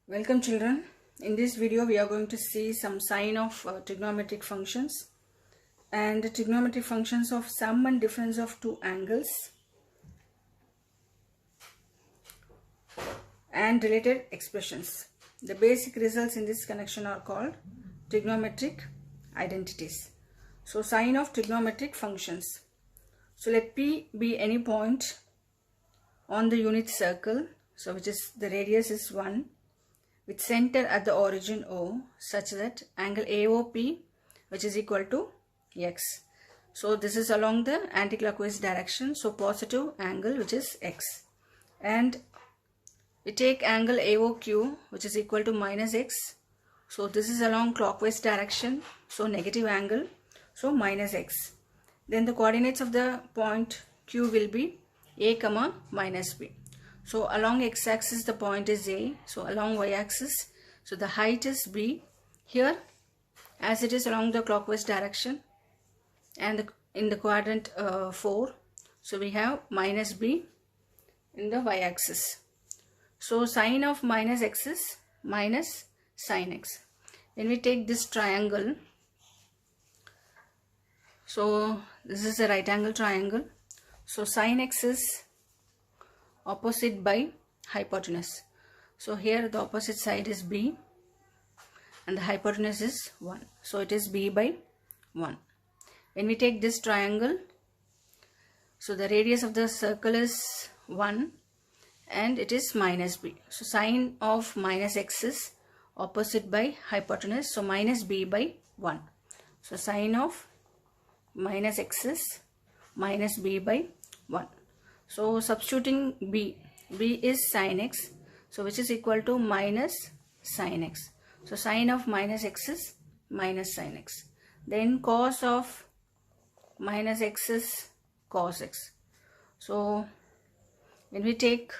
Welcome children. In this video we are going to see some sign of trigonometric functions and the trigonometric functions of sum and difference of two angles and related expressions. The basic results in this connection are called trigonometric identities. So sign of trigonometric functions. So let P be any point on the unit circle, so which is the radius is 1, with center at the origin O, such that angle AOP which is equal to x. So this is along the anticlockwise direction, so positive angle which is x, and we take angle AOQ which is equal to minus x, so this is along clockwise direction, so negative angle, so minus x. Then the coordinates of the point Q will be a comma minus b. So along x-axis the point is A, so along y-axis, so the height is B. Here, as it is along the clockwise direction and in the quadrant 4, so we have minus B in the y-axis. So sine of minus x is minus sine x. When we take this triangle, so this is a right angle triangle, so sine x is opposite by hypotenuse. So here the opposite side is B and the hypotenuse is 1. So it is B by 1. When we take this triangle, so the radius of the circle is 1 and it is minus B. So sine of minus x is opposite by hypotenuse, so minus B by 1. So sine of minus x is minus B by 1. So substituting B is sin x, so which is equal to minus sin x. So sine of minus x is minus sin x. Then cos of minus x is cos x. So when we take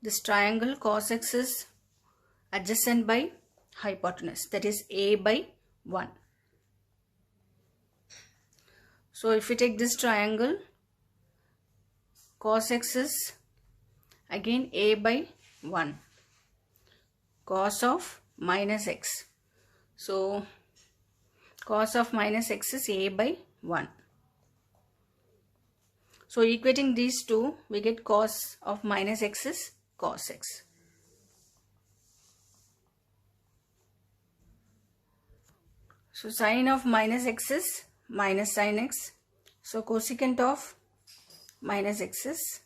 this triangle, cos x is adjacent by hypotenuse, that is A by 1. So if we take this triangle, cos x is again A by 1, cos of minus x. So cos of minus x is A by 1. So equating these two, we get cos of minus x is cos x. So sine of minus x is minus sin x. So cosecant of minus x is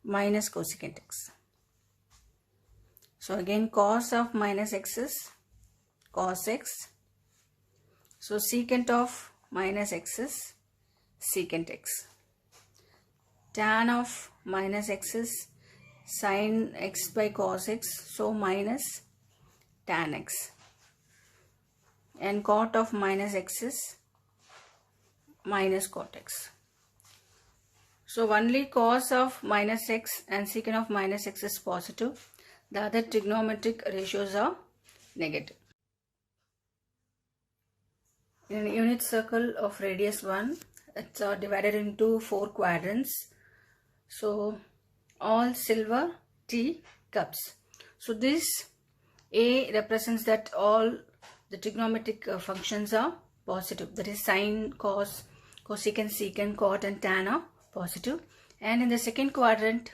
minus cosecant x. So again cos of minus x is cos x. So secant of minus x is secant x. Tan of minus x is sin x by cos x, so minus tan x. And cot of minus x is minus cot x. So only cos of minus x and secant of minus x is positive. The other trigonometric ratios are negative. In a unit circle of radius 1, it's divided into 4 quadrants. So all silver tea cups. So this A represents that all the trigonometric functions are positive. That is sine, cos, cosecant, secant, cot and tan are positive. And in the second quadrant,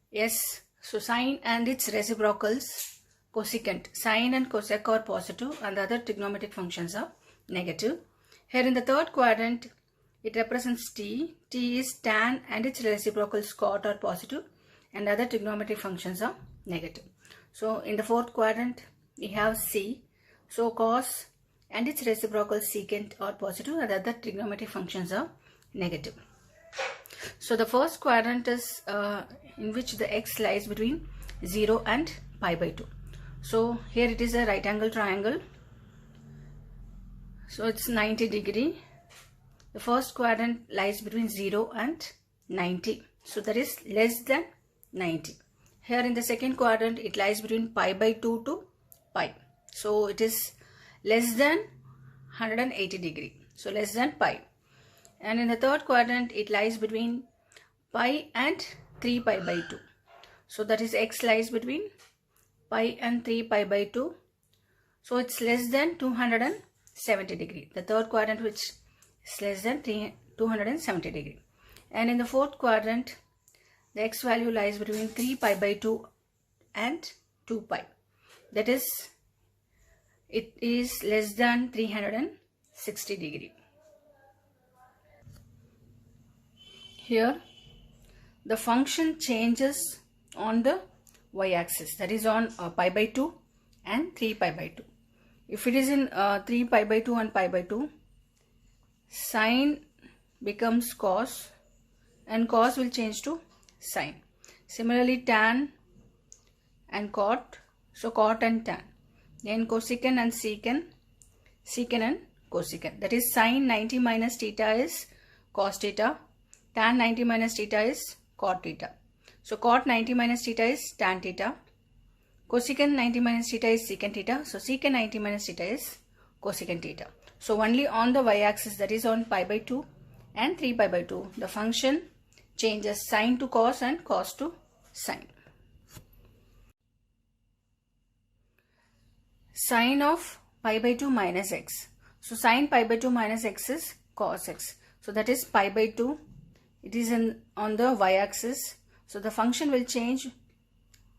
yes, so sine and its reciprocals, cosecant, sine and cosec are positive and the other trigonometric functions are negative. Here in the third quadrant, it represents t. T is tan and its reciprocals cot are positive and other trigonometric functions are negative. So in the fourth quadrant, we have C. So cos and its reciprocal secant are positive and other trigonometric functions are negative. So the first quadrant is in which the x lies between 0 and pi by 2. So here it is a right angle triangle. So it's 90 degree. The first quadrant lies between 0 and 90. So that is less than 90. Here in the second quadrant it lies between pi by 2 to pi. So it is less than 180 degree. So less than pi. And in the third quadrant it lies between pi and 3 pi by 2. So that is x lies between pi and 3 pi by 2. So it's less than 270 degree. The third quadrant which is less than 270 degree. And in the fourth quadrant, the x value lies between 3 pi by 2 and 2 pi. That is, it is less than 360 degree. Here, the function changes on the y-axis, that is on pi by 2 and 3 pi by 2. If it is in 3 pi by 2 and pi by 2, sine becomes cos and cos will change to sine. Similarly, tan and cot, so cot and tan. Then cosecant and secant, secant and cosecant. That is, sine 90 minus theta is cos theta, tan 90 minus theta is cot theta. So cot 90 minus theta is tan theta, cosecant 90 minus theta is secant theta, so secant 90 minus theta is cosecant theta. So only on the y-axis, that is on pi by 2 and 3 pi by 2, the function changes sine to cos and cos to sine. Sine of pi by 2 minus x. So sine pi by 2 minus x is cos x. So that is pi by 2. It is on the y-axis. So the function will change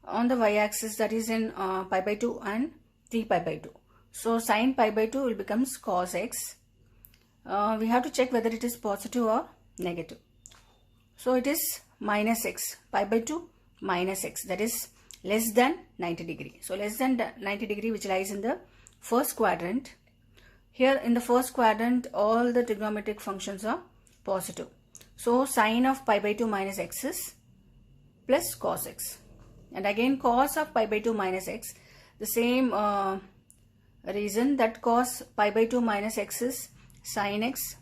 on the y-axis, that is in pi by 2 and 3 pi by 2. So sine pi by 2 will become cos x. We have to check whether it is positive or negative. So it is minus x, pi by 2 minus x, that is less than 90 degree. So less than 90 degree, which lies in the first quadrant. Here in the first quadrant, all the trigonometric functions are positive. So sine of pi by 2 minus x is plus cos x. And again cos of pi by 2 minus x, the same reason, that cos pi by 2 minus x is sin x.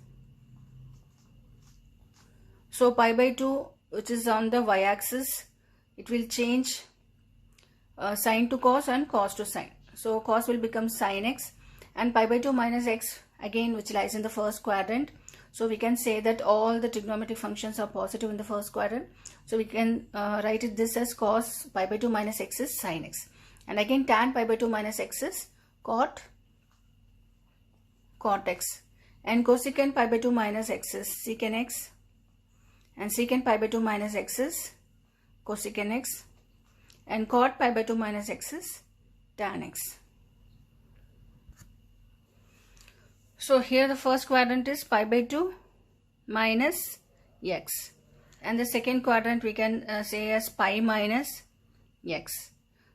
So pi by 2, which is on the y-axis, it will change sin to cos and cos to sin. So cos will become sin x, and pi by 2 minus x, again which lies in the first quadrant. So we can say that all the trigonometric functions are positive in the first quadrant. So we can write it this as cos pi by 2 minus x is sin x. And again tan pi by 2 minus x is cot x. And cosecant pi by 2 minus x is secant x. And secant pi by 2 minus x is cosecant x. And cot pi by 2 minus x is tan x. So here the first quadrant is pi by 2 minus x. And the second quadrant we can say as pi minus x.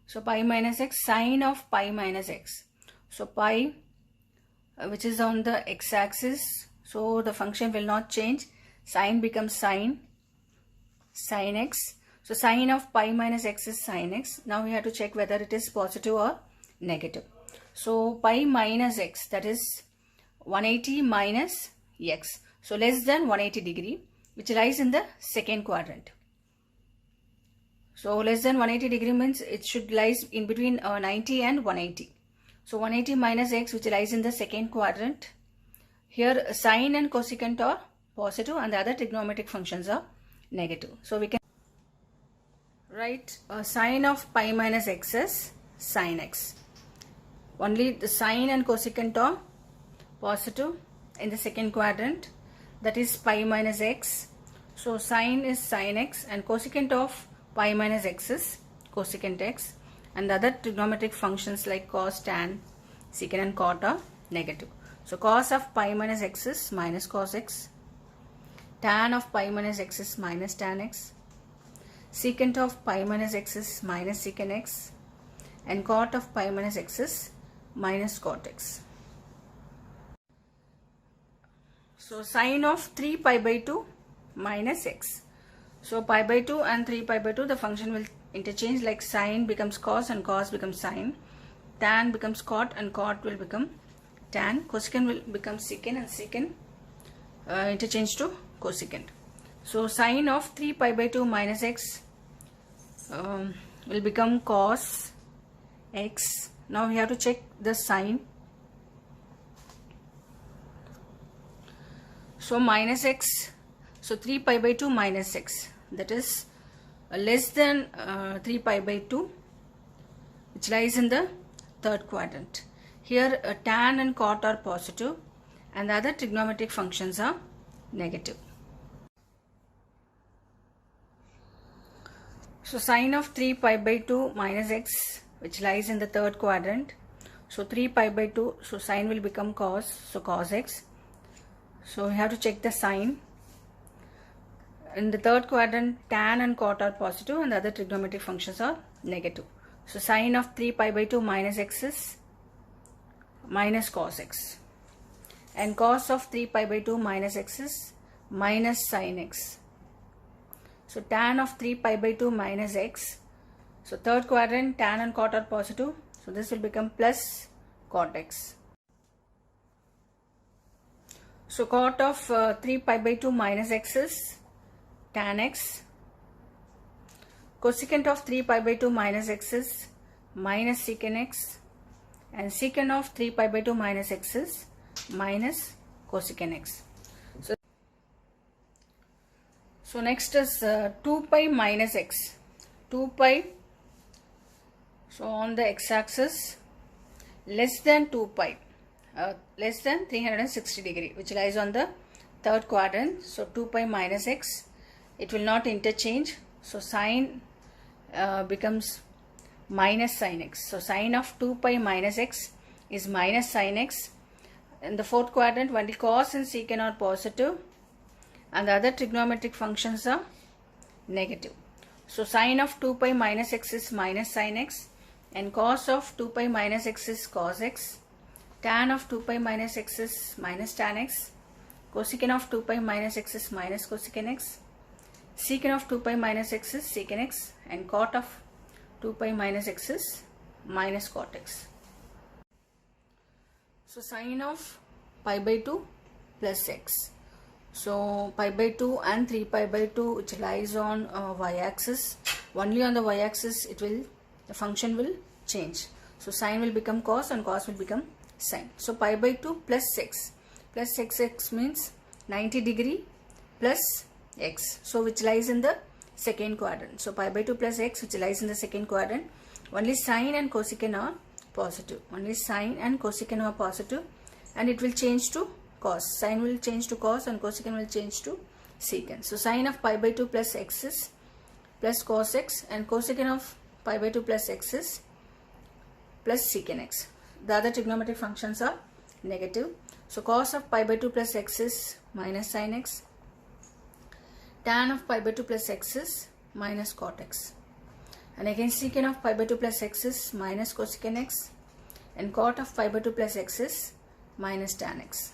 So pi minus x, sine of pi minus x. So pi, which is on the x-axis, so the function will not change. Sine becomes sin x. So sine of pi minus x is sin x. Now we have to check whether it is positive or negative. So pi minus x, that is 180 minus x. So less than 180 degree, which lies in the second quadrant. So less than 180 degree means it should lies in between 90 and 180. So 180 minus x, which lies in the second quadrant. Here sine and cosecant are positive and the other trigonometric functions are negative. So we can write sine of pi minus x as sin x. Only the sine and cosecant are positive in the second quadrant, that is pi minus x. So sine is sin x and cosecant of pi minus x is cosecant x, and the other trigonometric functions like cos, tan, secant and cot are negative. So cos of pi minus x is minus cos x, tan of pi minus x is minus tan x, secant of pi minus x is minus secant x, and cot of pi minus x is minus cot x. So sine of 3 pi by 2 minus x. So pi by 2 and 3 pi by 2, the function will interchange, like sine becomes cos and cos becomes sine, tan becomes cot and cot will become tan, cosecant will become secant and secant interchange to cosecant. So sine of 3 pi by 2 minus x will become cos x. Now we have to check the sign. So minus x, so 3 pi by 2 minus x, that is less than 3 pi by 2, which lies in the third quadrant. Here tan and cot are positive and the other trigonometric functions are negative. So sine of 3 pi by 2 minus x, which lies in the third quadrant. So 3 pi by 2, so sine will become cos, so cos x. So we have to check the sign. In the third quadrant, tan and cot are positive and the other trigonometric functions are negative. So sine of 3 pi by 2 minus x is minus cos x. And cos of 3 pi by 2 minus x is minus sin x. So tan of 3 pi by 2 minus x. So third quadrant, tan and cot are positive. So this will become plus cot x. So cot of 3 pi by 2 minus x is tan x. Cosecant of 3 pi by 2 minus x is minus secant x. And secant of 3 pi by 2 minus x is minus cosecant x. So next is 2 pi minus x. 2 pi, so on the x-axis, less than 2 pi, less than 360 degree, which lies on the third quadrant. So 2 pi minus x, it will not interchange. So sine becomes minus sin x. So sine of 2 pi minus x is minus sin x. In the fourth quadrant, only cos and secant are positive and the other trigonometric functions are negative. So sine of 2 pi minus x is minus sin x and cos of 2 pi minus x is cos x. Tan of 2 pi minus x is minus tan x. Cosecant of 2 pi minus x is minus cosecant x. Secant of 2 pi minus x is secant x and cot of 2 pi minus x is minus cot x. So sine of pi by 2 plus x. So pi by 2 and 3 pi by 2, which lies on y-axis. Only on the y-axis the function will change. So sine will become cos and cos will become sine. So pi by 2 plus x. Plus x means 90 degree plus x. So which lies in the second quadrant. So pi by 2 plus x, which lies in the second quadrant. Only sine and cosecant are positive. Only sine and cosecant are positive and it will change to cos. Sine will change to cos and cosecant will change to secant. So sine of pi by 2 plus x is plus cos x and cosecant of pi by 2 plus x is plus secant x. The other trigonometric functions are negative. So cos of pi by 2 plus x is minus sin x. Tan of pi by 2 plus x is minus cot x. And again secant of pi by 2 plus x is minus cosecant x. And cot of pi by 2 plus x is minus tan x.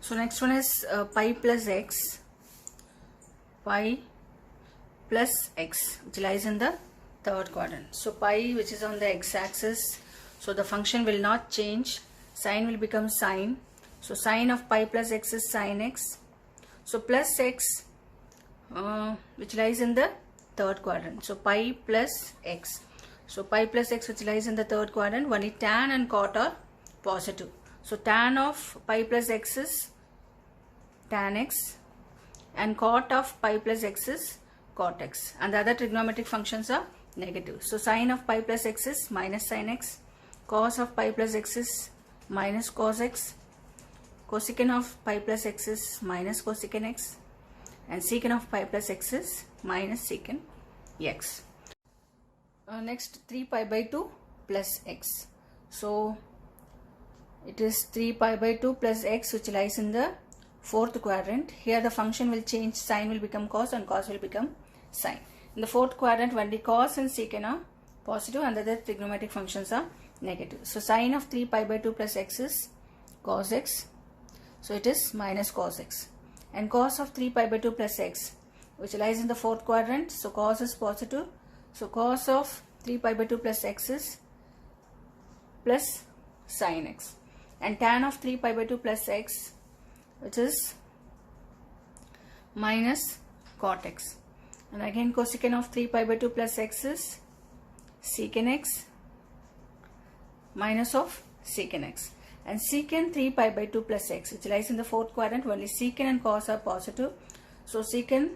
So next one is pi plus x. Pi plus x, which lies in the third quadrant. So pi, which is on the x-axis, so the function will not change. Sine will become sine. So sine of pi plus x is sine x. So plus x, which lies in the third quadrant. So pi plus x. So pi plus x, which lies in the third quadrant, only tan and cot are positive. So tan of pi plus x is tan x and cot of pi plus x is cot x. And the other trigonometric functions are negative. So sine of pi plus x is minus sin x. Cos of pi plus x is minus cos x. Cosecant of pi plus x is minus cosecant x. And secant of pi plus x is minus secant x. Next 3 pi by 2 plus x. So it is 3 pi by 2 plus x, which lies in the fourth quadrant. Here the function will change. Sine will become cos and cos will become sine. In the fourth quadrant, only cos and secant are positive and the other trigonometric functions are negative. So sine of 3 pi by 2 plus x is cos x. So it is minus cos x. And cos of 3 pi by 2 plus x, which lies in the fourth quadrant. So cos is positive. So cos of 3 pi by 2 plus x is plus sin x. And tan of 3 pi by 2 plus x, which is minus cot x. And again cosecant of 3 pi by 2 plus x is secant x minus of secant x. And secant 3 pi by 2 plus x, which lies in the fourth quadrant, only secant and cos are positive. So secant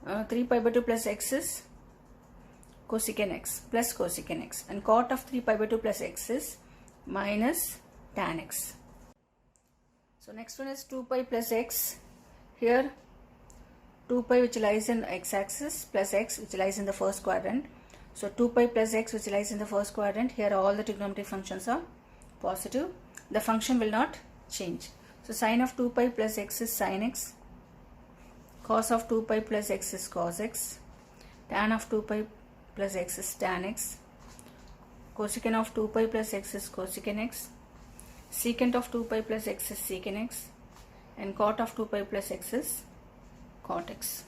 3 pi by 2 plus x is cosecant x plus cosecant x, and cot of 3 pi by 2 plus x is minus tan x. So next one is 2 pi plus x. Here 2 pi which lies in x-axis plus x which lies in the first quadrant. So 2 pi plus x which lies in the first quadrant, here all the trigonometric functions are positive. The function will not change. So sine of 2 pi plus x is sin x, cos of 2 pi plus x is cos x, tan of 2 pi plus x is tan x, cosecant of 2 pi plus x is cosecant x, secant of 2 pi plus x is secant x, and cot of 2 pi plus x is cot x.